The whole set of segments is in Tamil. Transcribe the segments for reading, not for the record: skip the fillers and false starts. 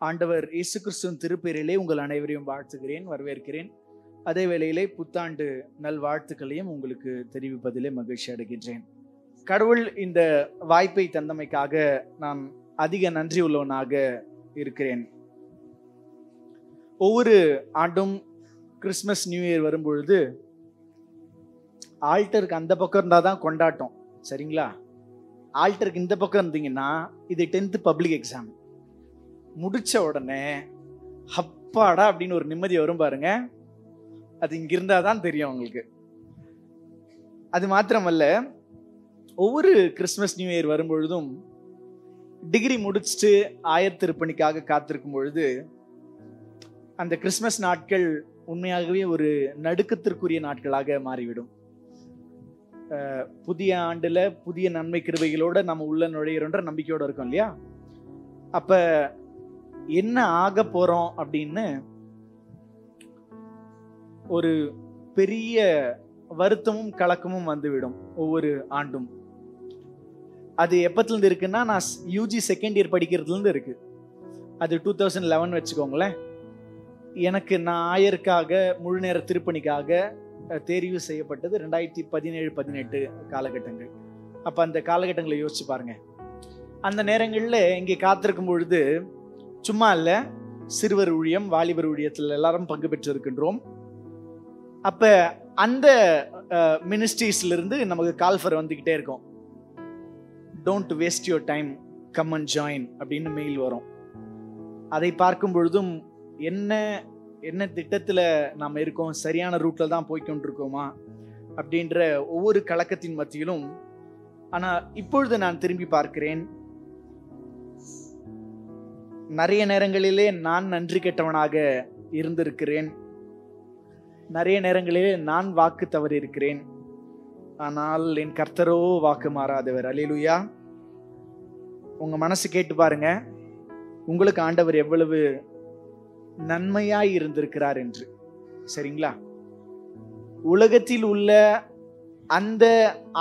ஆண்டவர் இயேசு கிறிஸ்துவின் திருப்பெயரிலே உங்கள் அனைவரையும் வாழ்த்துகிறேன், வரவேற்கிறேன். அதே வேளையிலே புத்தாண்டு நல்வாழ்த்துக்களையும் உங்களுக்கு தெரிவிப்பதிலே மகிழ்ச்சி அடைகின்றேன். கடவுள் இந்த வாய்ப்பை தந்தமைக்காக நான் அதிக நன்றி உள்ளவனாக இருக்கிறேன். ஒவ்வொரு ஆண்டும் கிறிஸ்மஸ் நியூ இயர் வரும்பொழுது ஆல்டருக்கு அந்த பக்கம் இருந்தால் தான் கொண்டாட்டம், சரிங்களா? ஆல்டருக்கு இந்த பக்கம் இருந்தீங்கன்னா இது 10th பப்ளிக் எக்ஸாம் முடிச்ச உடனே அப்பாடா அப்படின்னு ஒரு நிம்மதி வரும் பாருங்க. அது இங்க இருந்தா தான் தெரியும் உங்களுக்கு. அது மாத்திரமல்ல, ஒவ்வொரு கிறிஸ்மஸ் நியூ இயர் வரும்பொழுதும் டிகிரி முடிச்சுட்டு ஆயர் திருப்பணிக்காக காத்திருக்கும் பொழுது அந்த கிறிஸ்மஸ் நாட்கள் உண்மையாகவே ஒரு நடுக்கத்திற்குரிய நாட்களாக மாறிவிடும். புதிய ஆண்டுல புதிய நன்மை கிருபைகளோட நம்ம உள்ள நுழையிறோன்ற நம்பிக்கையோட இருக்கோம் இல்லையா? அப்ப என்ன ஆக போறோம் அப்படின்னு ஒரு பெரிய வருத்தமும் கலக்கமும் வந்துவிடும் ஒவ்வொரு ஆண்டும். அது எப்பத்துல இருந்து இருக்குன்னா, நான் யூஜி செகண்ட் இயர் படிக்கிறதுல இருந்து இருக்கு. அது 2011 வச்சுக்கோங்களேன். எனக்கு நான் ஆயருக்காக முழு நேர திருப்பணிக்காக தெரிவு செய்யப்பட்டது 2017-18 காலகட்டங்கள். அப்ப அந்த காலகட்டங்களை யோசிச்சு பாருங்க. அந்த நேரங்களில் இங்கே காத்திருக்கும் பொழுது சும்மா இல்ல, சிறுவர் ஊழியம், வாலிபர் ஊழியத்தில் எல்லாரும் பங்கு பெற்று இருக்கின்றோம். அப்ப அந்த மினிஸ்ட்ரீஸ்ல இருந்து நமக்கு கால்ஃபர் வந்துகிட்டே இருக்கும். Don't waste your time, come and join அப்படின்னு மெயில் வரும். அதை பார்க்கும் பொழுதும் என்ன திட்டத்துல நாம இருக்கோம், சரியான ரூட்ல தான் போய்கொண்டிருக்கோமா அப்படின்ற ஒவ்வொரு கலக்கத்தின் மத்தியிலும், ஆனா இப்பொழுது நான் திரும்பி பார்க்கிறேன், நிறைய நேரங்களிலே நான் நன்றி கெட்டவனாக இருந்திருக்கிறேன். நிறைய நேரங்களிலே நான் வாக்கு தவறி இருக்கிறேன். ஆனால் என் கர்த்தரோ வாக்கு மாறாதவர். அல்லேலூயா. உங்க மனசு கேட்டு பாருங்க, உங்களுக்கு ஆண்டவர் எவ்வளவு நன்மையாய் இருந்திருக்கிறார் என்று. சரிங்களா? உலகத்தில் உள்ள அந்த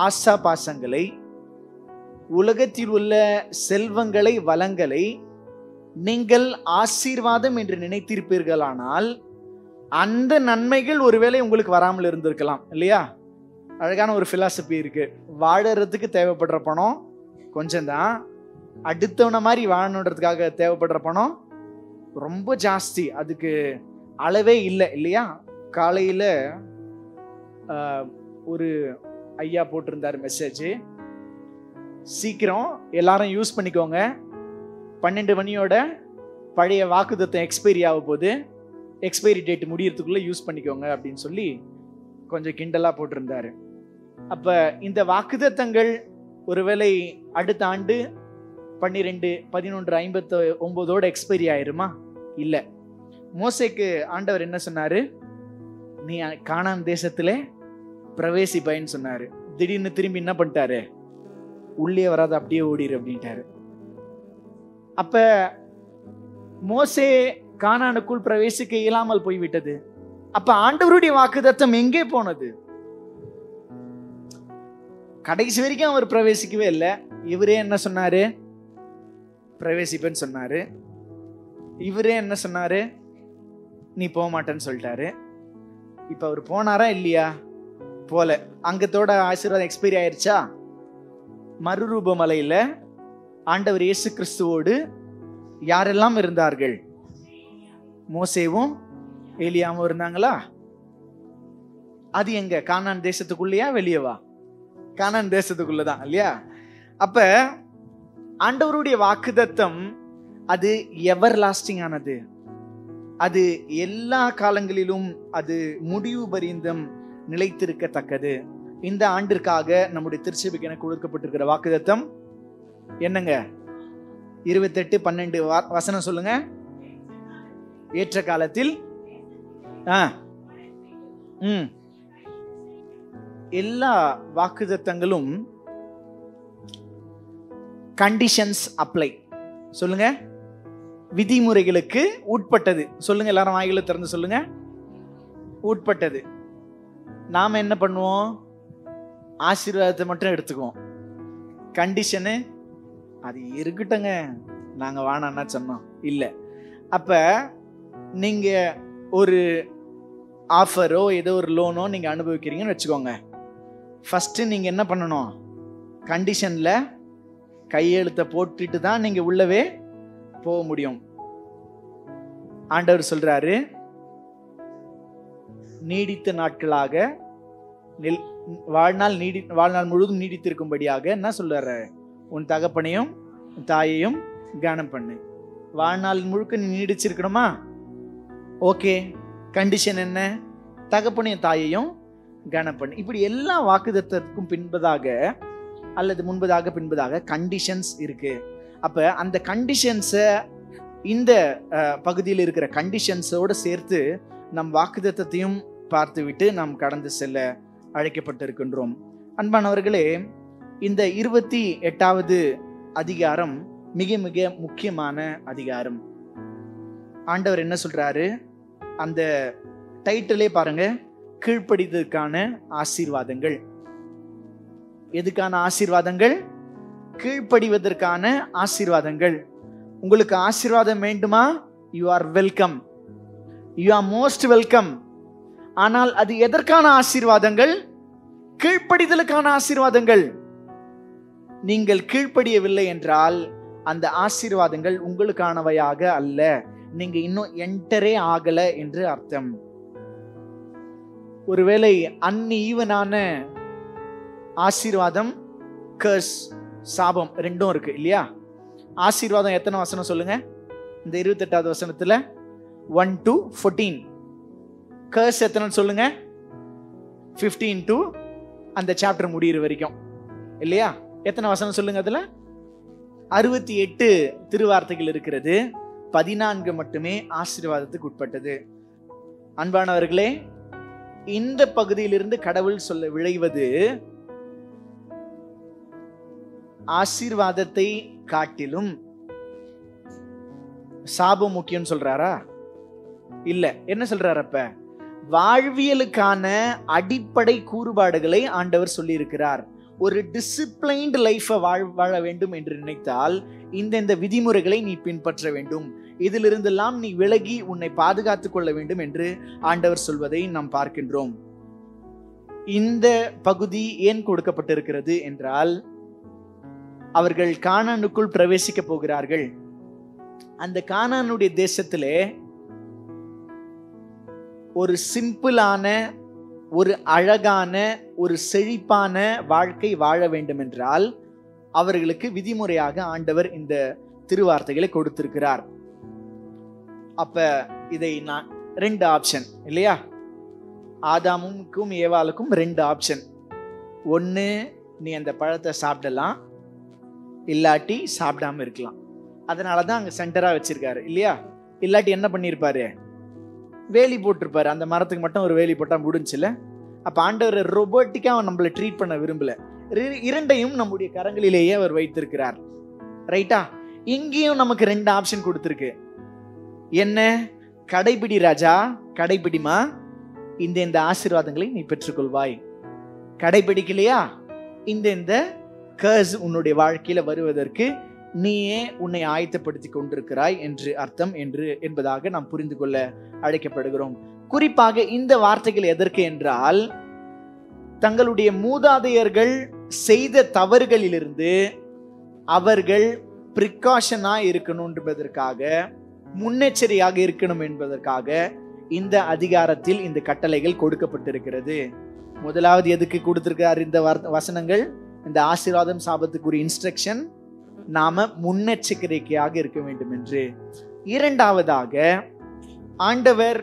ஆசா பாசங்களை, உலகத்தில் உள்ள செல்வங்களை, வளங்களை நீங்கள் ஆசீர்வாதம் என்று நினைத்திருப்பீர்களானால் அந்த நன்மைகள் ஒருவேளை உங்களுக்கு வராமல் இருந்திருக்கலாம் இல்லையா? அழகான ஒரு பிலாசபி இருக்கு. வாழறதுக்கு தேவைப்படுற பணம் கொஞ்சம்தான், அடுத்தவன மாதிரி வாழணுன்றதுக்காக தேவைப்படுற பணம் ரொம்ப ஜாஸ்தி, அதுக்கு அளவே இல்லை இல்லையா? காலையில ஒரு ஐயா போட்டிருந்தார் மெசேஜ், சீக்கிரம் எல்லாரும் யூஸ் பண்ணிக்கோங்க, 12 மணியோட பழைய வாக்குத்தத்தம் எக்ஸ்பைரி ஆக போகுது, எக்ஸ்பைரி டேட் முடியறதுக்குள்ள யூஸ் பண்ணிக்கோங்க அப்படின்னு சொல்லி கொஞ்சம் கிண்டலா போட்டிருந்தாரு. அப்ப இந்த வாக்குத்தத்தங்கள் ஒருவேளை அடுத்த ஆண்டு 12/11/59 எக்ஸ்பைரி ஆயிருமா? இல்ல. மோசேக்கு ஆண்டவர் என்ன சொன்னாரு? நீ கானான் தேசத்துல பிரவேசிப்பைன்னு சொன்னாரு. திடீர்னு திரும்பி என்ன பண்ணிட்டாரு? உள்ளே வராது, அப்படியே ஓடிரு அப்படின்ட்டாரு. அப்ப மோசே கானானுக்குள் பிரவேசிக்க இயலாமல் போய்விட்டது. அப்ப ஆண்டவருடைய வாக்குத்தத்தம் எங்கே போனது? கடைசி வரைக்கும் அவர் பிரவேசிக்கவே இல்லை. இவரே என்ன சொன்னாரு? பிரவேசிப்பேன்னு சொன்னாரு. இவரே என்ன சொன்னாரு? நீ போக மாட்டேன்னு சொல்லிட்டாரு. இப்ப அவர் போனாரா இல்லையா? போல. அங்கத்தோட ஆசீர்வாதம் எக்ஸ்பைரி ஆயிருச்சா? மறுரூப மலையில ஆண்டவர் இயேசு கிறிஸ்துவோடு யாரெல்லாம் இருந்தார்கள்? மோசேவும் ஏலியாவும் இருந்தாங்களா? அது எங்க? கானான் தேசத்துக்குள்ளயா வெளியவா? கானான் தேசத்துக்குள்ளதான் இல்லையா? அப்ப ஆண்டவருடைய வாக்குத்தத்தம் அது எவர் லாஸ்டிங் ஆனது. அது எல்லா காலங்களிலும் அது முடிவு பரியந்தம் நிலைத்திருக்கத்தக்கது. இந்த ஆண்டிற்காக நம்முடைய திருச்சபைக்கு எனக்கு கொடுக்கப்பட்டிருக்கிற வாக்குத்தத்தம் என்னங்க? 28:12 வசனம் சொல்லுங்க. ஏற்ற காலத்தில் எல்லா வாக்குத்தத்தங்களும் கண்டிஷன்ஸ் அப்ளை. சொல்லுங்க. விதிமுறைகளுக்கு உட்பட்டது. சொல்லுங்க, எல்லாரும் வாயில திறந்து சொல்லுங்க. உட்பட்டது. நாம என்ன பண்ணுவோம்? ஆசீர்வாதத்தை மட்டும் எடுத்துக்குவோம். கண்டிஷனு அது இருக்கட்டுங்க, நாங்க வானான்னா சொன்னோம் இல்ல. அப்ப நீங்க ஒரு ஆஃபரோ ஏதோ ஒரு லோனோ நீங்க அனுபவிக்கிறீங்கன்னு வச்சுக்கோங்க. ஃபர்ஸ்ட் நீங்க என்ன பண்ணணும்? கண்டிஷன்ல கையெழுத்தை போட்டுட்டு தான் நீங்க உள்ளவே போக முடியும். ஆண்டவர் சொல்றாரு, நீடித்த நாட்களாக வாழ்நாள் முழுவதும் நீடித்திருக்கும்படியாக என்ன சொல்றாரு? உன் தகப்பனையும் தாயையும் கனம் பண்ணு. வாழ்நாள் முழுக்க நீ நீடிச்சிருக்கணுமா? ஓகே, கண்டிஷன் என்ன? தகப்பனையும் தாயையும் கனம் பண்ணு. இப்படி எல்லா வாக்குத்தத்தத்துக்கும் பின்பதாக அல்லது முன்பதாக பின்பதாக கண்டிஷன்ஸ் இருக்கு. அப்ப அந்த கண்டிஷன்ஸை இந்த பகுதியில் இருக்கிற கண்டிஷன்ஸோடு சேர்த்து நம் வாக்குத்தத்தத்தையும் பார்த்துவிட்டு நாம் கடந்து செல்ல அழைக்கப்பட்டிருக்கின்றோம். அன்பானவர்களே, இந்த 28வது அதிகாரம் மிக மிக முக்கியமான அதிகாரம். ஆண்டவர் என்ன சொல்றாரு? அந்த டைட்டிலே பாருங்க, கீழ்ப்படிதற்கான ஆசீர்வாதங்கள். எதுக்கான ஆசீர்வாதங்கள்? கீழ்ப்படிவதற்கான ஆசீர்வாதங்கள். உங்களுக்கு ஆசீர்வாதம் வேண்டுமா? You are welcome, you are most welcome. ஆனால் அது எதற்கான ஆசீர்வாதங்கள்? கீழ்ப்படிதலுக்கான ஆசீர்வாதங்கள். நீங்கள் கீழ்ப்படியவில்லை என்றால் அந்த ஆசீர்வாதங்கள் உங்களுக்கானவையாக அல்ல. நீங்க இன்னும் என்டரே ஆகல என்று அர்த்தம். ஒருவேளை அன்ஈவனான ஆசீர்வாதம், கர்ஸ், சாபம் ரெண்டும் இருக்கு இல்லையா? ஆசீர்வாதம் எத்தனை வசனம் சொல்லுங்க? இந்த 28வது வசனத்துல 1 to 14. கர்ஸ் எத்தனை சொல்லுங்க? 15 to அந்த சாப்டர் முடிகிற வரைக்கும் இல்லையா? எத்தனை வசனம் சொல்லுங்க? அதுல 68 திருவார்த்தைகள் இருக்கிறது. 14 மட்டுமே ஆசீர்வாதத்துக்கு உட்பட்டது. அன்பானவர்களே, இந்த பகுதியிலிருந்து கடவுள் சொல்ல விளைவது ஆசீர்வாதத்தை காட்டிலும் சாபம் முக்கியம் சொல்றாரா? இல்ல. என்ன சொல்றாரு? அப்ப வாழ்வியலுக்கான அடிப்படை கூறுபாடுகளை ஆண்டவர் சொல்லி இருக்கிறார். ஒரு டிசிப்ளைன்டு லைஃபை வாழ வேண்டும் என்று நினைத்தால் இந்த விதிமுறைகளை நீ பின்பற்ற வேண்டும், இதிலிருந்தெல்லாம் நீ விலகி உன்னை பாதுகாத்துக் கொள்ள வேண்டும் என்று ஆண்டவர் சொல்வதை நாம் பார்க்கின்றோம். இந்த பகுதி ஏன் கொடுக்கப்பட்டிருக்கிறது என்றால், அவர்கள் கானானுக்குள் பிரவேசிக்க போகிறார்கள். அந்த கானானுடைய தேசத்திலே ஒரு சிம்பிளான, ஒரு அழகான, ஒரு செழிப்பான வாழ்க்கை வாழ வேண்டும் என்றால் அவர்களுக்கு விதிமுறையாக ஆண்டவர் இந்த திருவார்த்தைகளை கொடுத்திருக்கிறார். அப்ப இதை நான் 2 ஆப்ஷன் இல்லையா? ஆதாமுக்கும் ஏவாளுக்கும் 2 ஆப்ஷன். ஒன்று, நீ அந்த பழத்தை சாப்பிடலாம், இல்லாட்டி சாப்பிடாம இருக்கலாம். அதனால தான் அங்கே சென்டராக வச்சிருக்காரு இல்லையா? இல்லாட்டி என்ன பண்ணியிருப்பாரு? வேலி போட்டிருப்பாரு. அந்த மரத்துக்கு மட்டும் ஒரு வேலி போட்டால் முடிஞ்சுல. அப்போ ஆண்டவர் ரொபோட்டிக்காக அவன் நம்மளை ட்ரீட் பண்ண விரும்பல. 2ஐயும் நம்முடைய கரங்களிலேயே அவர் வைத்திருக்கிறார். ரைட்டா? இங்கேயும் நமக்கு 2 ஆப்ஷன் கொடுத்துருக்கு. என்ன? கடைபிடி ராஜா, கடைபிடிமா, இந்த ஆசீர்வாதங்களை நீ பெற்றுக்கொள்வாய். கடைபிடிக்கலையா, இந்த கர்ஸ் உன்னுடைய வாழ்க்கையில வருவதற்கு நீயே உன்னை ஆயத்தப்படுத்தி கொண்டிருக்கிறாய் என்று அர்த்தம் என்பதாக நாம் புரிந்து கொள்ள அழைக்கப்படுகிறோம். குறிப்பாக இந்த வார்த்தைகள் எதற்கு என்றால், தங்களுடைய மூதாதையர்கள் செய்த தவறுகளிலிருந்து அவர்கள் பிரிகாஷனா இருக்கணும் என்பதற்காக, முன்னெச்சரியாக இருக்கணும் என்பதற்காக இந்த அதிகாரத்தில் இந்த கட்டளைகள் கொடுக்கப்பட்டிருக்கிறது. முதலாவது எதுக்கு கொடுத்திருக்கிறார் இந்த வசனங்கள்? இந்த ஆசீர்வாதம் சாபத்துக்குரிய இன்ஸ்ட்ரக்ஷன், நாம முன்னெச்சரிக்கையாக இருக்க வேண்டும் என்று. இரண்டாவதாக, ஆண்டவர்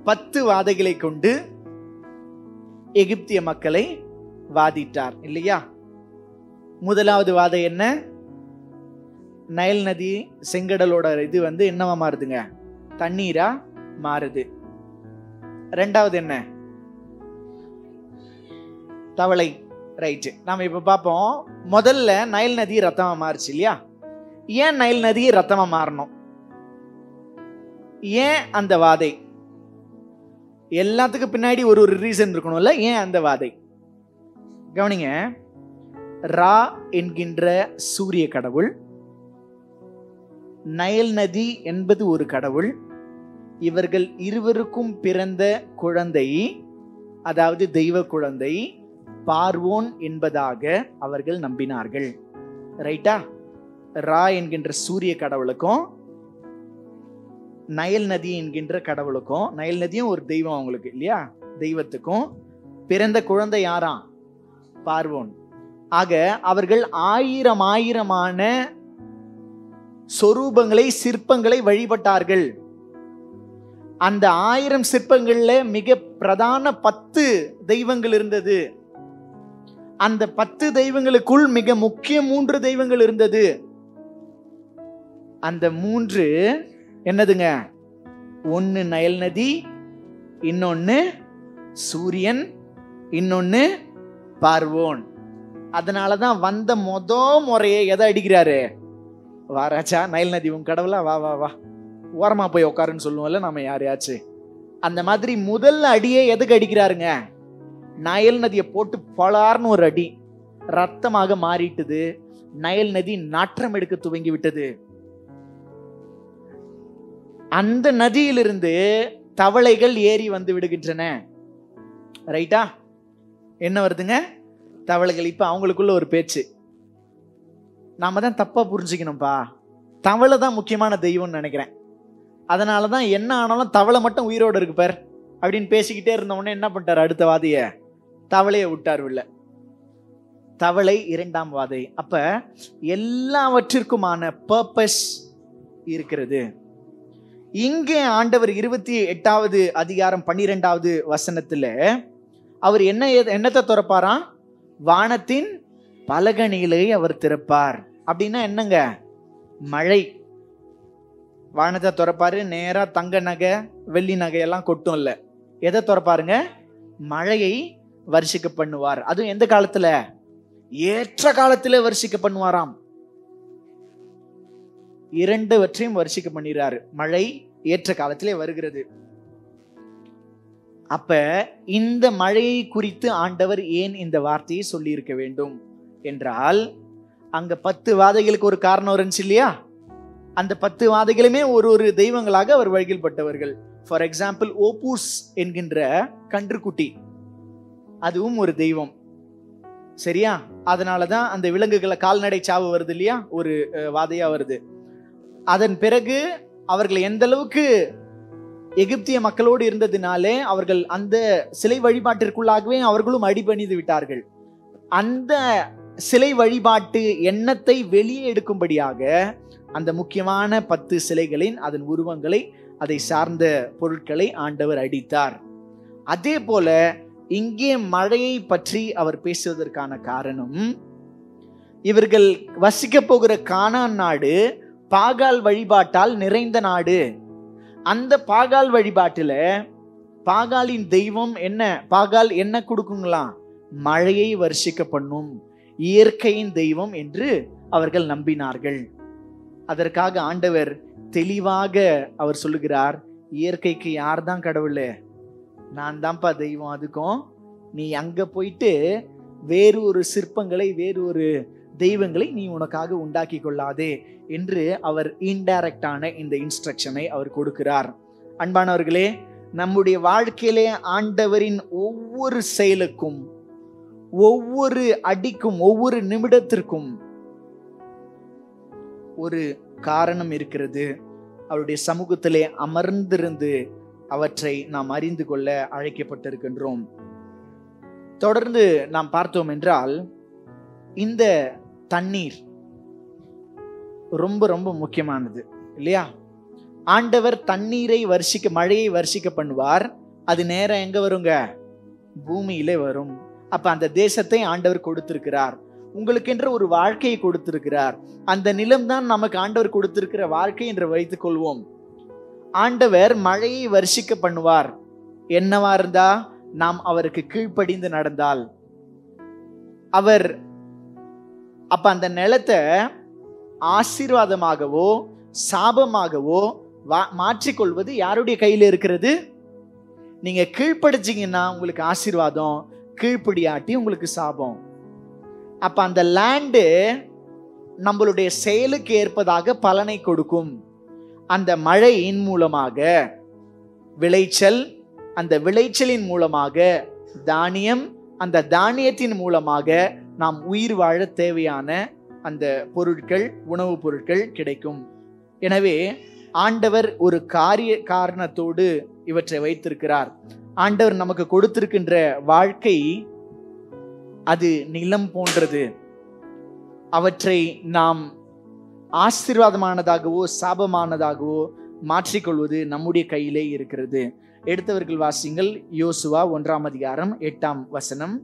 10 வாதைகளை கொண்டு எகிப்திய மக்களை வாதிட்டார் இல்லையா? முதலாவது வாதை என்ன? நைல் நதி செங்கடலோட இது என்னவா மாறுதுங்க? தண்ணீரா மாறுது. ரெண்டாவது என்ன? தவளை. ரைட்டு. நாம இப்ப பார்ப்போம். முதல்ல நைல் நதி ரத்தமா மாறுச்சு இல்லையா? ஏன் நைல் நதி ரத்தமா மாறணும்? ஏன் அந்த வாதை? எல்லாத்துக்கும் பின்னாடி ஒரு ரீசன் இருக்கணும்ல. ஏன் அந்த வாதை? கவனிங்க. ரா என்கின்ற சூரிய கடவுள் நைல் நதி என்பது ஒரு கடவுள். இவர்கள் இருவருக்கும் பிறந்த குழந்தை, அதாவது தெய்வ குழந்தை பார்வோன் என்பதாக அவர்கள் நம்பினார்கள். ரைட்டா? ரா என்கின்ற சூரிய கடவுளுக்கும் நைல் நதி என்கின்ற கடவுளுக்கும், நைல் நதியும் ஒரு தெய்வம் அவங்களுக்கு இல்லையா, தெய்வத்துக்கும் பிறந்த குழந்தை யாராம்? பார்வோன். ஆக அவர்கள் ஆயிரமான சொரூபங்களை, சிற்பங்களை வழிபட்டார்கள். அந்த 1000 சிற்பங்கள்ல மிக பிரதான 10 தெய்வங்கள் இருந்தது. அந்த 10 தெய்வங்களுக்குள் மிக முக்கிய 3 தெய்வங்கள் இருந்தது. அந்த 3 என்னதுங்க? ஒன்னு நைல் நதி, இன்னொன்னு சூரியன், இன்னொன்னு பார்வோன். அதனாலதான் வந்த முறையை எதை அடிக்கிறாரு? வாராச்சா நைல் நதி உன் கடவுளா, வா வா வா ஓரமா போய் உட்காருன்னு சொல்லுவோம்ல நம்ம யாரையாச்சு. அந்த மாதிரி முதல் அடியே எதுக்கு அடிக்கிறாருங்க? நைல் நதியை போட்டு பலார்னு ஒரு அடி, ரத்தமாக மாறிட்டுது. நைல் நதி நாற்றம் எடுக்க துவங்கி விட்டது. அந்த நதியிலிருந்து தவளைகள் ஏறி வந்து விடுகின்றன. ரைட்டா? என்ன வருதுங்க? தவளைகள். இப்ப அவங்களுக்குள்ள ஒரு பேச்சு, நாம தான் தப்பா புரிஞ்சுக்கணும்பா, தவளை தான் முக்கியமான தெய்வம்னு நினைக்கிறேன். அதனாலதான் என்ன ஆனாலும் தவளை மட்டும் உயிரோடு இருக்கு பார் அப்படின்னு பேசிக்கிட்டே இருந்த உடனே என்ன பண்ணிட்டாரு? அடுத்த வாதிய தவளையை விட்டார் உள்ள. தவளை 2ஆம் வாதை. அப்ப எல்லாவற்றிற்குமான பர்பஸ் இருக்கிறது. இங்கே ஆண்டவர் 28வது அதிகாரம் 12வது வசனத்துல அவர் என்னத்தை திறப்பாராம்? வானத்தின் பலகணிகளை அவர் திறப்பார். அப்படின்னா என்னங்க? மழை. வானத்தை திறப்பாரு, நேரா தங்க நகை வெள்ளி நகையெல்லாம் கொட்டும் இல்ல. எதை திறப்பாருங்க? மழையை வருஷிக்க பண்ணுவார். அதுவும் எந்த காலத்துல? ஏற்ற காலத்துல வருஷிக்க பண்ணுவாராம். 2வற்றையும் வருஷிக்க பண்ணிடுறாரு. மழை ஏற்ற காலத்திலே வருகிறது. அப்ப இந்த மழையை குறித்து ஆண்டவர் ஏன் இந்த வார்த்தையை சொல்லி இருக்க வேண்டும் என்றால், அங்க 10 வாதைகளுக்கு ஒரு காரணம் இருந்துச்சு இல்லையா? அந்த 10 வாதைகளுமே ஒரு தெய்வங்களாக அவர் வழிபட்டவர்கள். ஃபார் எக்ஸாம்பிள், ஓபூஸ் என்கின்ற கன்றுக்குட்டி, அதுவும் ஒரு தெய்வம். சரியா? அதனாலதான் அந்த விலங்குகளை கால்நடை சாவு வருது இல்லையா, ஒரு வாதையா வருது. அதன் பிறகு அவர்கள் எந்த அளவுக்கு எகிப்திய மக்களோடு இருந்ததினாலே அவர்கள் அந்த சிலை வழிபாட்டிற்குள்ளாகவே அவர்களும் அடிபணிந்து விட்டார்கள். அந்த சிலை வழிபாட்டு எண்ணத்தை வெளியே எடுக்கும்படியாக அந்த முக்கியமான 10 சிலைகளின் அதன் உருவங்களை, அதை சார்ந்த பொருட்களை ஆண்டவர் அடித்தார். அதே போல இங்கே மழையை பற்றி அவர் பேசுவதற்கான காரணம், இவர்கள் வசிக்க போகிற கானான் நாடு பாகால் வழிபாட்டால் நிறைந்த நாடு. அந்த பாகால் வழிபாட்டுல பாகாலின் தெய்வம் என்ன? பாகால் என்ன கொடுக்குங்களா? மழையை வருஷிக்க பண்ணும் இயற்கையின் தெய்வம் என்று அவர்கள் நம்பினார்கள். அதற்காக ஆண்டவர் தெளிவாக அவர் சொல்லுகிறார், இயற்கைக்கு யார் தான் கடவுள்? நான் தான்ப்பா தெய்வம். அதுக்கும் நீ அங்க போயிட்டு வேறு ஒரு சிற்பங்களை, வேறு ஒரு தெய்வங்களை நீ உனக்காக உண்டாக்கி கொள்ளாதே என்று அவர் இன்டைரக்டான இந்த இன்ஸ்ட்ரக்ஷனை அவர் கொடுக்கிறார். அன்பானவர்களே, நம்முடைய வாழ்க்கையிலே ஆண்டவரின் ஒவ்வொரு செயலுக்கும், ஒவ்வொரு அடிக்கும், ஒவ்வொரு நிமிடத்திற்கும் ஒரு காரணம் இருக்கிறது. அவருடைய சமூகத்திலே அமர்ந்திருந்து அவற்றை நாம் அறிந்து கொள்ள அழைக்கப்பட்டிருக்கின்றோம். தொடர்ந்து நாம் பார்த்தோம் என்றால், இந்த தண்ணீர் ரொம்ப ரொம்ப முக்கியமானது இல்லையா? ஆண்டவர் தண்ணீரை வருஷிக்க, மழையை வருஷிக்க பண்ணுவார். அது நேரம் எங்க வருங்க? பூமியிலே வரும். அப்ப அந்த தேசத்தை ஆண்டவர் கொடுத்திருக்கிறார். உங்களுக்கென்ற ஒரு வாழ்க்கையை கொடுத்திருக்கிறார். அந்த நிலம்தான் நமக்கு ஆண்டவர் கொடுத்திருக்கிற வாழ்க்கை என்று வைத்துக் கொள்வோம். ஆண்டவர் மழையை வருஷிக்க பண்ணுவார். என்னவா இருந்தா? நாம் அவருக்கு கீழ்ப்படிந்து நடந்தால். அவர் அப்ப அந்த நிலத்தை ஆசீர்வாதமாகவோ சாபமாகவோ மாற்றிக்கொள்வது யாருடைய கையில இருக்கிறது? நீங்க கீழ்ப்படிச்சீங்கன்னா உங்களுக்கு ஆசீர்வாதம், கீழ்ப்படியாட்டி உங்களுக்கு சாபம். அப்ப அந்த லேண்டு நம்மளுடைய செயலுக்கு ஏற்பதாக பலனை கொடுக்கும். அந்த மழையின் மூலமாக விளைச்சல், அந்த விளைச்சலின் மூலமாக தானியம், அந்த தானியத்தின் மூலமாக நாம் உயிர் வாழ தேவையான அந்த பொருட்கள், உணவுப் பொருட்கள் கிடைக்கும். எனவே ஆண்டவர் ஒரு காரணத்தோடு இவற்றை வைத்திருக்கிறார். ஆண்டவர் நமக்கு கொடுத்திருக்கின்ற வாழ்க்கை அது நிலம் போன்றது. அவற்றை நாம் ஆசீர்வாதமானதாகவோ சாபமானதாகவோ மாற்றிக்கொள்வது நம்முடைய கையிலே இருக்கிறது. எடுத்தவர்கள் வாசிங்கள். யோசுவா 1ஆம் அதிகாரம் 8ஆம் வசனம்.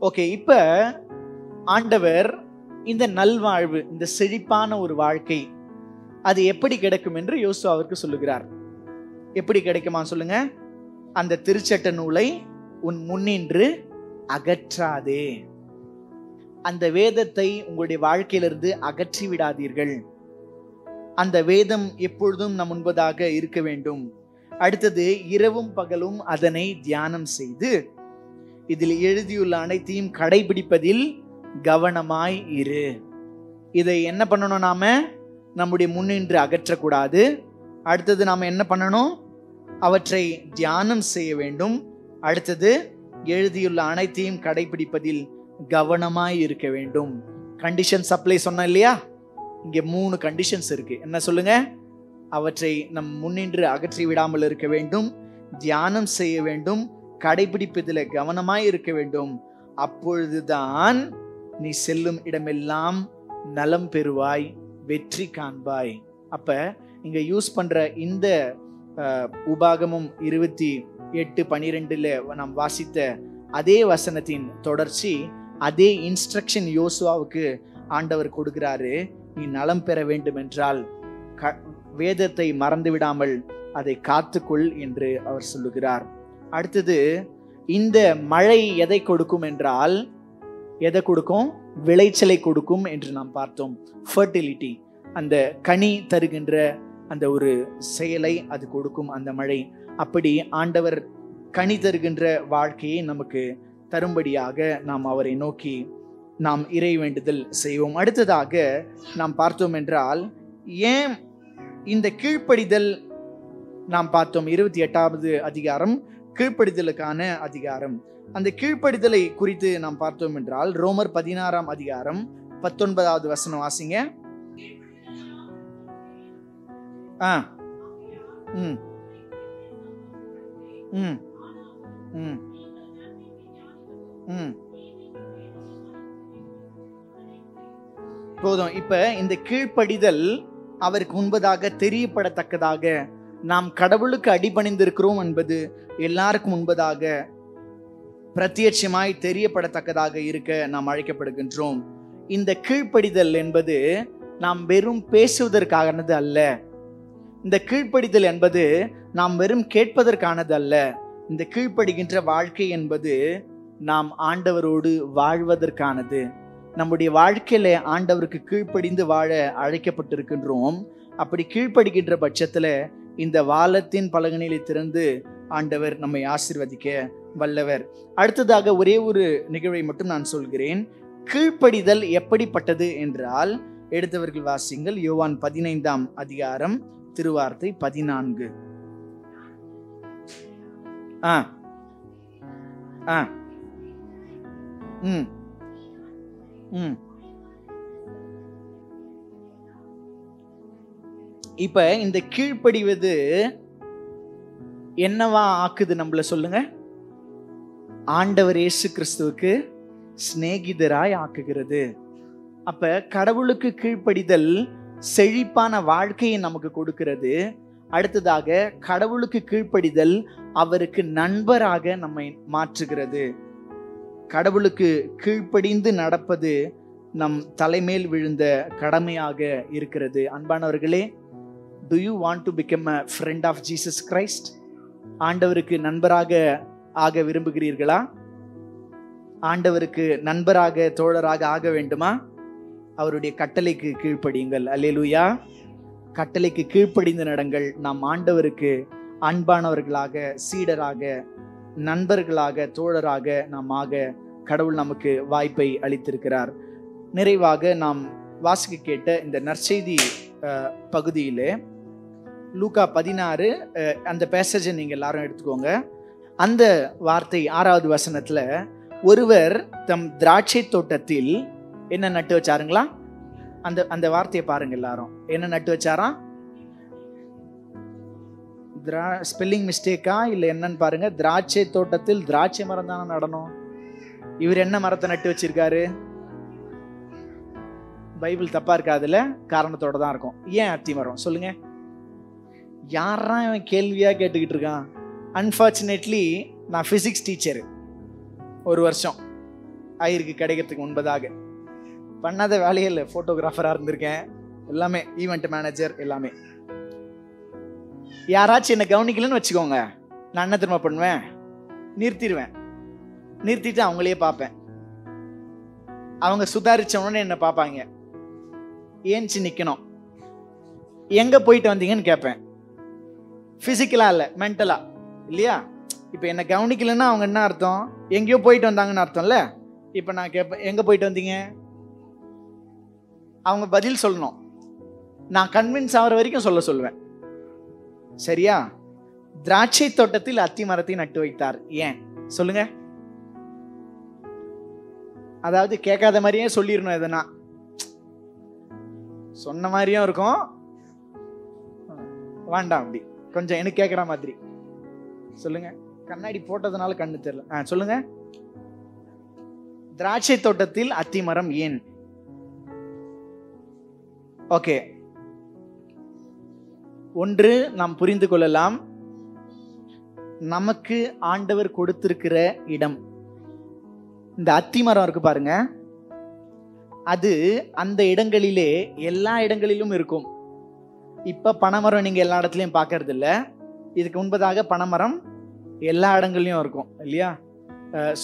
ஓகே, இப்ப ஆண்டவர் இந்த நல்வாழ்வு, இந்த செழிப்பான ஒரு வாழ்க்கை அது எப்படி கிடைக்கும் என்று யோசுவாவிற்கு சொல்லுகிறார். எப்படி கிடைக்குமா சொல்லுங்க? அந்த திருச்சட்ட நூலை உன் முன்னின்று அகற்றாதே. அந்த வேதத்தை உங்களுடைய வாழ்க்கையிலிருந்து அகற்றி விடாதீர்கள். அந்த வேதம் எப்பொழுதும் நம் முன்பதாக இருக்க வேண்டும். அடுத்தது, இரவும் பகலும் அதனை தியானம் செய்து இதில் எழுதியுள்ள அனைத்தையும் கடைபிடிப்பதில் கவனமாய் இரு. இதை என்ன பண்ணணும்? நாம நம்முடைய முன்னின்று அகற்றக்கூடாது. அடுத்தது நாம என்ன பண்ணணும்? அவற்றை தியானம் செய்ய வேண்டும். அடுத்தது, எழுதியுள்ள அனைத்தையும் கடைபிடிப்பதில் கவனமாய் இருக்க வேண்டும். கண்டிஷன் சப்ளை சொன்ன இல்லையா? இங்க 3 கண்டிஷன்ஸ் இருக்கு. என்ன சொல்லுங்க? அவற்றை நம் முன்னின்று அகற்றி விடாமல் இருக்க வேண்டும், தியானம் செய்ய வேண்டும், கடைபிடிப்பதில் கவனமாய் இருக்க வேண்டும். அப்பொழுதுதான் நீ செல்லும் இடமெல்லாம் நலம் பெறுவாய், வெற்றி காண்பாய். அப்ப இங்க யூஸ் பண்ற இந்த உபாகமும் 28:12 நாம் வாசித்த அதே வசனத்தின் தொடர்ச்சி, அதே இன்ஸ்ட்ரக்ஷன் யோசுவாவுக்கு ஆண்டவர் கொடுக்கிறாரு. நீ நலம் பெற வேண்டும் என்றால் வேதத்தை மறந்து விடாமல் அதை காத்துக்கொள் என்று அவர் சொல்லுகிறார். அடுத்தது, இந்த மழை எதை கொடுக்கும் என்றால், எதை கொடுக்கும்? விளைச்சலை கொடுக்கும் என்று நாம் பார்த்தோம். ஃபர்டிலிட்டி, அந்த கனி தருகின்ற அந்த ஒரு செயலை அது கொடுக்கும் அந்த மழை. அப்படி ஆண்டவர் கனி தருகின்ற வாழ்க்கையை நமக்கு தரும்படியாக நாம் அவரை நோக்கி நாம் இறை வேண்டுதல் செய்வோம். அடுத்ததாக நாம் பார்த்தோம் என்றால், ஏன் இந்த கீழ்ப்படிதல் நாம் பார்த்தோம். 28வது அதிகாரம் கீழ்ப்படிதலுக்கான அதிகாரம். அந்த கீழ்ப்படிதலை குறித்து நாம் பார்த்தோம் என்றால், ரோமர் 16ஆம் அதிகாரம் 19வது வசனம் வாசிங்க. போதும். இப்ப இந்த கீழ்ப்படிதல் அவருக்கு முன்பதாக தெரியப்படத்தக்கதாக, நாம் கடவுளுக்கு அடிபணிந்திருக்கிறோம் என்பது எல்லாருக்கும் முன்பதாக பிரத்யட்சமாய் தெரியப்படத்தக்கதாக இருக்க நாம் அழைக்கப்படுகின்றோம். இந்த கீழ்ப்படிதல் என்பது நாம் வெறும் பேசுவதற்கானது அல்ல. இந்த கீழ்ப்படிதல் என்பது நாம் வெறும் கேட்பதற்கானது அல்ல. இந்த கீழ்ப்படுகின்ற வாழ்க்கை என்பது நாம் ஆண்டவரோடு வாழ்வதற்கானது. நம்முடைய வாழ்க்கையில ஆண்டவருக்கு கீழ்ப்படிந்து வாழ அழைக்கப்பட்டிருக்கின்றோம். அப்படி கீழ்ப்படுகின்ற பட்சத்துல இந்த வாலத்தின் பலகணிகளை திறந்து ஆண்டவர் நம்மை ஆசீர்வதிக்க வல்லவர். அடுத்ததாக ஒரே ஒரு நிகழ்வை மட்டும் நான் சொல்கிறேன். கீழ்ப்படிதல் எப்படிப்பட்டது என்றால், எடுத்தவர்கள் வாசிங்கள். யோவான் 15ஆம் அதிகாரம் திருவார்த்தை 14. இப்ப இந்த கீழ்ப்படிவது என்னவா ஆக்குது நம்மள சொல்லுங்க? ஆண்டவர் இயேசு கிறிஸ்துவுக்கு சிநேகிதராய் ஆக்குகிறது. அப்ப கடவுளுக்கு கீழ்ப்படிதல் செழிப்பான வாழ்க்கையை நமக்கு கொடுக்கிறது. அடுத்ததாக கடவுளுக்கு கீழ்ப்படிதல் அவருக்கு நண்பராக நம்மை மாற்றுகிறது. கடவுளுக்கு கீழ்ப்படிந்து நடப்பது நம் தலைமேல் விழுந்த கடமையாக இருக்கிறது. அன்பானவர்களே, do you want to become a friend of Jesus Christ? ஆண்டவருக்கு நண்பராக ஆக விரும்புகிறீர்களா? ஆண்டவருக்கு நண்பராக தோழராக ஆக வேண்டுமா? அவருடைய கட்டளைக்கு கீழ்ப்படியுங்கள். அல்லேலூயா. கட்டளைக்கு கீழ்ப்படிந்து நடங்கள். நாம் ஆண்டவருக்கு அன்பானவர்களாக, சீடராக, நண்பர்களாக, தோழராக நாம் ஆக கடவுள் நமக்கு வாய்ப்பை அளித்திருக்கிறார். நிறைவாக நாம் வாசிக்க கேட்ட இந்த நற்செய்தி பகுதியிலே லூக்கா 16 அந்த பேசேஜை நீங்க எல்லாரும் எடுத்துக்கோங்க. அந்த வார்த்தை 6வது வசனத்துல, ஒருவர் தம் திராட்சை தோட்டத்தில் என்ன நட்டு வச்சாருங்களா? அந்த அந்த வார்த்தையை பாருங்க எல்லாரும். என்ன நட்டு வச்சாராம்? ஸ்பெல்லிங் மிஸ்டேக்கா இல்லை என்னன்னு பாருங்க. திராட்சை தோட்டத்தில் திராட்சை மரம் தானே நடணும். இவர் என்ன மரத்தை நட்டு வச்சிருக்காரு? பைபிள் தப்பா இருக்காதுல, காரணத்தோட தான் இருக்கும். ஏன் அத்தி மரம் சொல்லுங்க? யாரா இவன் கேள்வியா கேட்டுக்கிட்டு இருக்கான்? அன்பார்ச்சுனேட்லி நான் பிசிக்ஸ் டீச்சரு, ஒரு வருஷம் ஆயிருக்கு கிடைக்கிறதுக்கு முன்பதாக. பண்ணாத வேலையே இல்லை, போட்டோகிராஃபரா இருந்திருக்கேன், எல்லாமே ஈவெண்ட் மேனேஜர் எல்லாமே. யாராச்சும் என்ன கவனிக்கலன்னு வச்சுக்கோங்க, நான் என்ன திரும்ப பண்ணுவேன்? நிறுத்திடுவேன். நிறுத்திட்டு அவங்களையே பார்ப்பேன். அவங்க சுதாரிச்சவனே என்ன பார்ப்பாங்க. ஏன்ச்சு நிக்கணும். எங்க போயிட்டு வந்தீங்கன்னு கேட்பேன். பிசிக்கலா இல்ல, மென்டலா இல்லையா? இப்ப என்ன கவனிக்கலன்னா அவங்க என்ன அர்த்தம்? எங்கேயோ போயிட்டு வந்தாங்கன்னு அர்த்தம்ல. இப்ப நான் கேட்பேன், எங்க போயிட்டு வந்தீங்க? அவங்க பதில் சொல்லணும். நான் கன்வின்ஸ் ஆகிற வரைக்கும் சொல்லுவேன். சரியா? திராட்சை தோட்டத்தில் அத்தி மரத்தை நட்டு வைத்தார். ஏன் சொல்லுங்க? அதாவது கேட்காத மாதிரியே சொல்லிடணும். எதனா சொன்ன மாதிரியும் இருக்கும், வேண்டாம் அப்படி கொஞ்சம் எனக்கு கேட்குற மாதிரி சொல்லுங்க. கண்ணாடி போட்டதுனால கண்ணு தெரியல. சொல்லுங்க. திராட்சை தோட்டத்தில் அத்தி மரம் ஏன்? ஓகே, ஒன்று நாம் புரிந்து கொள்ளலாம். நமக்கு ஆண்டவர் கொடுத்திருக்கிற இடம், இந்த அத்தி மரம் இருக்கு பாருங்க, அது அந்த இடங்களிலே எல்லா இடங்களிலும் இருக்கும். இப்ப பனைமரம் நீங்க எல்லா இடத்துலயும் பார்க்கறது இல்ல. இதுக்கு முன்பதாக பனைமரம் எல்லா இடங்கள்லயும் இருக்கும் இல்லையா?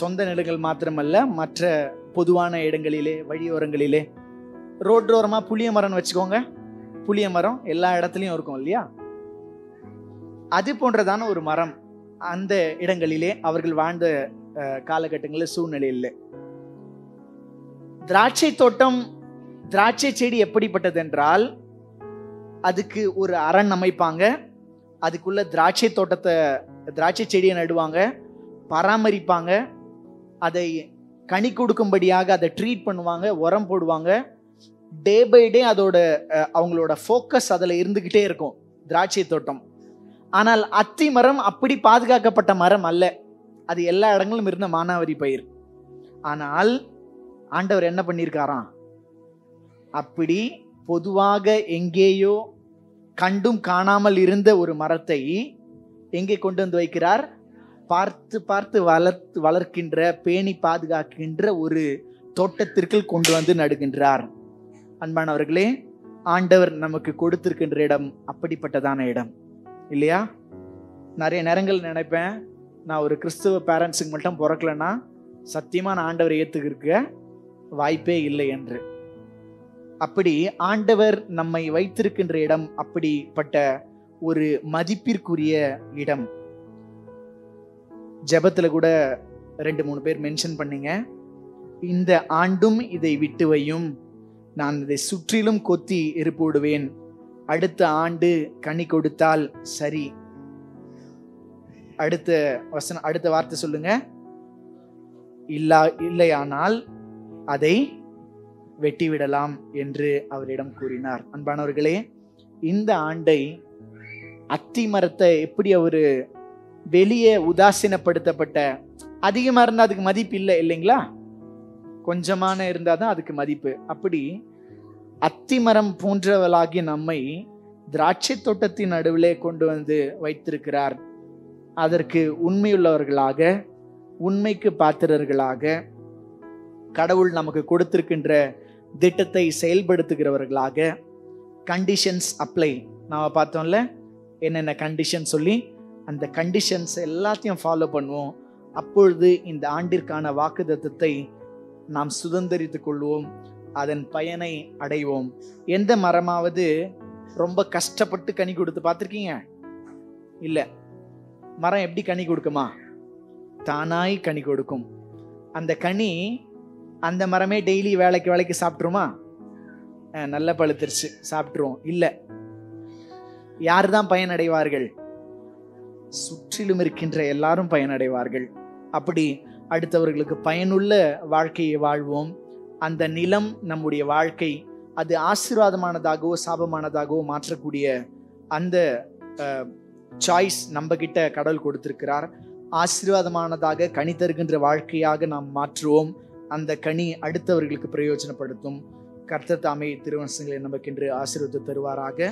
சொந்த நிலங்கள் மாத்திரமல்ல, மற்ற பொதுவான இடங்களிலே, வழியோரங்களிலே, ரோட்டோரமா புளிய மரம்னு வச்சுக்கோங்க. புளிய மரம் எல்லா இடத்துலயும் இருக்கும் இல்லையா? அது போன்றதான ஒரு மரம் அந்த இடங்களிலே அவர்கள் வாழ்ந்த காலகட்டங்களில் சூழ்நிலையில். திராட்சை தோட்டம், திராட்சை செடி எப்படிப்பட்டது என்றால், அதுக்கு ஒரு அரண் அமைப்பாங்க, அதுக்குள்ள திராட்சை தோட்டத்தை, திராட்சை செடியை நடுவாங்க, பராமரிப்பாங்க, அதை கனி கொடுக்கும்படியாக அதை ட்ரீட் பண்ணுவாங்க, உரம் போடுவாங்க. டே பை டே அதோட அவங்களோட ஃபோக்கஸ் அதில் இருந்துக்கிட்டே இருக்கும் திராட்சை தோட்டம். ஆனால் அத்தி மரம் அப்படி பாதுகாக்கப்பட்ட மரம் அல்ல. அது எல்லா இடங்களும் இருந்த மானாவரி பயிர். ஆனால் ஆண்டவர் என்ன பண்ணியிருக்காராம்? அப்படி பொதுவாக எங்கேயோ கண்டும் காணாமல் இருந்த ஒரு மரத்தை எங்கே கொண்டு வந்து வைக்கிறார்? பார்த்து பார்த்து வளர்க்கின்ற, பேணி பாதுகாக்கின்ற ஒரு தோட்டத்திற்குள் கொண்டு வந்து நடுகின்றார். அன்பானவர்களே, ஆண்டவர் நமக்கு கொடுத்திருக்கின்ற இடம் அப்படிப்பட்டதான இடம் இல்லையா? நிறைய நேரங்கள் நினைப்பேன், நான் ஒரு கிறிஸ்துவ பேரண்ட்ஸுக்கு மட்டும் பிறக்கலன்னா சத்தியமா நான் ஆண்டவரை ஏத்துக்க வாய்ப்பே இல்லை என்று. அப்படி ஆண்டவர் நம்மை வைத்திருக்கின்ற இடம் அப்படிப்பட்ட ஒரு மதிப்பிற்குரிய இடம். ஜெபத்துல கூட 2-3 பேர் மென்ஷன் பண்ணீங்க, இந்த ஆண்டும் இதை விட்டு வையும், நான் இதை சுற்றிலும் கொத்தி எரிப்போடுவேன், அடுத்த ஆண்டு கனி கொடுத்தால் சரி. அடுத்த வார்த்தை சொல்லுங்க, இல்லையானால் அதை வெட்டிவிடலாம் என்று அவரிடம் கூறினார். அன்பானவர்களே, இந்த ஆண்டை அத்தி மரத்தை எப்படி அவரு வெளியே உதாசீனப்படுத்தப்பட்ட, அதிகமா இருந்தா அதுக்கு மதிப்பு இல்லை இல்லைங்களா? கொஞ்சமான இருந்தாதான் அதுக்கு மதிப்பு. அப்படி அத்தி மரம் போன்றவளாகி நம்மை திராட்சை தோட்டத்தின் நடுவிலே கொண்டு வந்து வைத்திருக்கிறார். அதற்கு உண்மையுள்ளவர்களாக, உண்மைக்கு பாத்திரர்களாக, கடவுள் நமக்கு கொடுத்திருக்கின்ற திட்டத்தை செயல்படுத்துகிறவர்களாக, கண்டிஷன்ஸ் அப்ளை நாம பார்த்தோம்ல, என்னென்ன கண்டிஷன் சொல்லி அந்த கண்டிஷன்ஸ் எல்லாத்தையும் ஃபாலோ பண்ணுவோம். அப்பொழுது இந்த ஆண்டிற்கான வாக்குத்தத்தத்தை நாம் சுதந்திரித்துக் கொள்வோம், அதன் பயனை அடைவோம். எந்த மரமாவது ரொம்ப கஷ்டப்பட்டு கனி கொடுத்து பார்த்துருக்கீங்க? இல்ல. மரம் எப்படி கனி கொடுக்குமா? தானாய் கனி கொடுக்கும். அந்த கனி அந்த மரமே டெய்லி வேலைக்கு சாப்பிட்டுருமா? நல்ல பழுத்திருச்சு சாப்பிட்டுருவோம். இல்ல. யார் தான் பயனடைவார்கள்? சுற்றிலும் இருக்கின்ற எல்லாரும் பயனடைவார்கள். அப்படி அடுத்தவர்களுக்கு பயனுள்ள வாழ்க்கையை வாழ்வோம். அந்த நிலம் நம்முடைய வாழ்க்கை, அது ஆசீர்வாதமானதாகவோ சாபமானதாகவோ மாற்றக்கூடிய அந்த சாய்ஸ் நம்ம கிட்ட கடவுள் கொடுத்திருக்கிறார். ஆசீர்வாதமானதாக கனி தருகின்ற வாழ்க்கையாக நாம் மாற்றுவோம். அந்த கனி அடுத்தவர்களுக்கு பிரயோஜனப்படுத்தும். கர்த்தர் தாமே திருவசனங்களை நமக்கென்று ஆசீர்வாதத்தை தருவாராக.